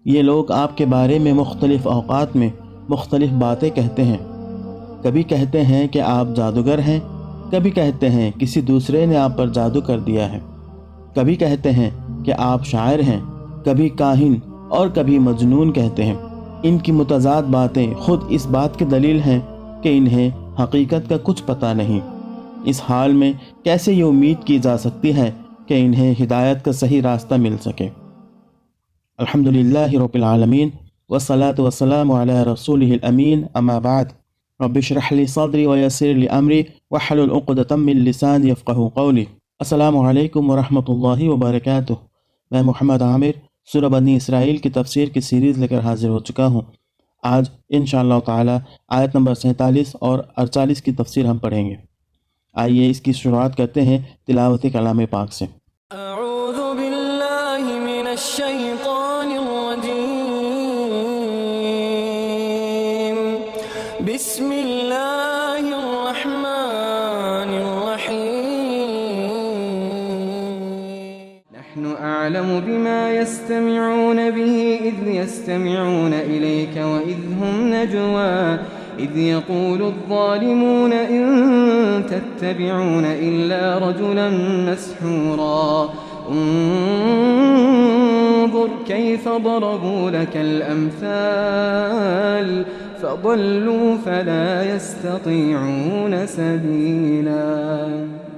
یہ لوگ آپ کے بارے میں مختلف اوقات میں مختلف باتیں کہتے ہیں۔ کبھی کہتے ہیں کہ آپ جادوگر ہیں، کبھی کہتے ہیں کسی دوسرے نے آپ پر جادو کر دیا ہے، کبھی کہتے ہیں کہ آپ شاعر ہیں، کبھی کاہن اور کبھی مجنون کہتے ہیں۔ ان کی متضاد باتیں خود اس بات کی دلیل ہیں کہ انہیں حقیقت کا کچھ پتہ نہیں۔ اس حال میں کیسے یہ امید کی جا سکتی ہے کہ انہیں ہدایت کا صحیح راستہ مل سکے؟ الحمدللہ رب العالمین والصلاة والسلام علی رسولہ الامین، اما بعد، رب اشرح لی صدری ویسر لی امری واحلل عقدۃ من لسانی یفقہوا قولی۔ السلام علیکم ورحمۃ اللہ وبرکاتہ۔ میں محمد عامر سورہ بنی اسرائیل کی تفسیر کی سیریز لے کر حاضر ہو چکا ہوں۔ آج انشاءاللہ تعالی آیت نمبر 47 اور 48 کی تفسیر ہم پڑھیں گے۔ آئیے اس کی شروعات کرتے ہیں تلاوت کلام پاک سے۔ اعوذ باللہ من الشیطان الرجیم، بسم اللہ الرحمن الرحیم۔ نحن اعلم بما يستمعون به اذ يستمعون اليك واذ هم نجوى اذ يقول الظالمون ان تتبعون الا رجلا مسحورا انظر كيف ضربوا لك الامثال فضلوا فلا يستطيعون سبيلا۔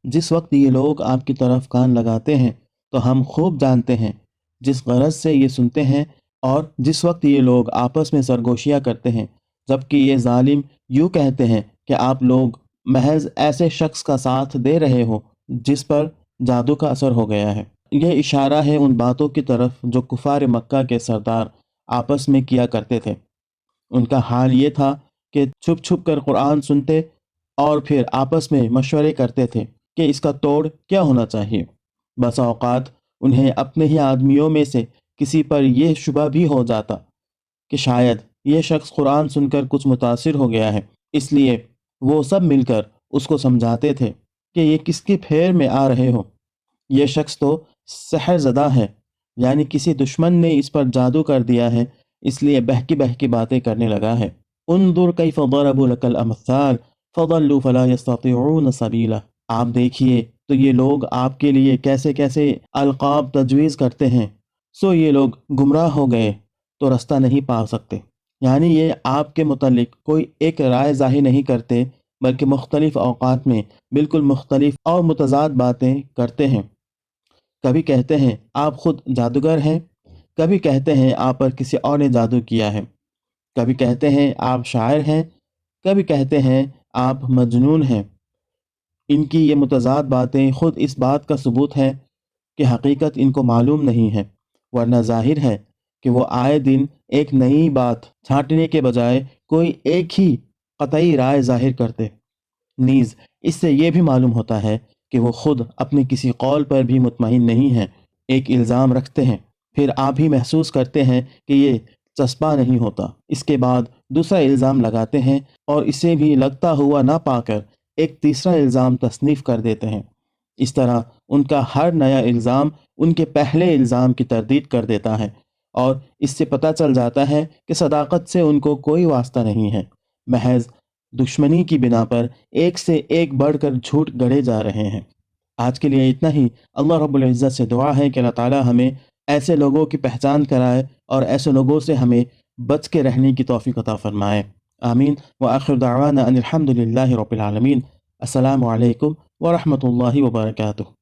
جس وقت یہ لوگ آپ کی طرف کان لگاتے ہیں تو ہم خوب جانتے ہیں جس غرض سے یہ سنتے ہیں، اور جس وقت یہ لوگ آپس میں سرگوشیاں کرتے ہیں جبکہ یہ ظالم یوں کہتے ہیں کہ آپ لوگ محض ایسے شخص کا ساتھ دے رہے ہو جس پر جادو کا اثر ہو گیا ہے۔ یہ اشارہ ہے ان باتوں کی طرف جو کفار مکہ کے سردار آپس میں کیا کرتے تھے۔ ان کا حال یہ تھا کہ چھپ چھپ کر قرآن سنتے اور پھر آپس میں مشورے کرتے تھے کہ اس کا توڑ کیا ہونا چاہیے۔ بسا اوقات انہیں اپنے ہی آدمیوں میں سے کسی پر یہ شبہ بھی ہو جاتا کہ شاید یہ شخص قرآن سن کر کچھ متاثر ہو گیا ہے، اس لیے وہ سب مل کر اس کو سمجھاتے تھے کہ یہ کس کی پھیر میں آ رہے ہو، یہ شخص تو سحر زدہ ہے، یعنی کسی دشمن نے اس پر جادو کر دیا ہے، اس لیے بہکی بہکی باتیں کرنے لگا ہے۔ انظر کیف ضربوا لک الامثال فضلوا فلا یستطیعون سبیلا۔ آپ دیکھیے تو یہ لوگ آپ کے لیے کیسے کیسے القاب تجویز کرتے ہیں، سو یہ لوگ گمراہ ہو گئے تو رستہ نہیں پا سکتے۔ یعنی یہ آپ کے متعلق کوئی ایک رائے ظاہر نہیں کرتے بلکہ مختلف اوقات میں بالکل مختلف اور متضاد باتیں کرتے ہیں۔ کبھی کہتے ہیں آپ خود جادوگر ہیں، کبھی کہتے ہیں آپ پر کسی اور نے جادو کیا ہے، کبھی کہتے ہیں آپ شاعر ہیں، کبھی کہتے ہیں آپ مجنون ہیں۔ ان کی یہ متضاد باتیں خود اس بات کا ثبوت ہے کہ حقیقت ان کو معلوم نہیں ہے، ورنہ ظاہر ہے کہ وہ آئے دن ایک نئی بات چھانٹنے کے بجائے کوئی ایک ہی قطعی رائے ظاہر کرتے۔ نیز اس سے یہ بھی معلوم ہوتا ہے کہ وہ خود اپنے کسی قول پر بھی مطمئن نہیں ہیں۔ ایک الزام رکھتے ہیں، پھر آپ ہی محسوس کرتے ہیں کہ یہ چسپاں نہیں ہوتا، اس کے بعد دوسرا الزام لگاتے ہیں اور اسے بھی لگتا ہوا نہ پا کر ایک تیسرا الزام تصنیف کر دیتے ہیں۔ اس طرح ان کا ہر نیا الزام ان کے پہلے الزام کی تردید کر دیتا ہے، اور اس سے پتہ چل جاتا ہے کہ صداقت سے ان کو کوئی واسطہ نہیں ہے، محض دشمنی کی بنا پر ایک سے ایک بڑھ کر جھوٹ گڑھے جا رہے ہیں۔ آج کے لیے اتنا ہی۔ اللہ رب العزت سے دعا ہے کہ اللہ تعالی ہمیں ایسے لوگوں کی پہچان کرائے اور ایسے لوگوں سے ہمیں بچ کے رہنے کی توفیق عطا فرمائے۔ آمین۔ وآخر دعوانا ان الحمد للہ رب العالمین۔ السلام علیکم ورحمۃ اللہ وبرکاتہ۔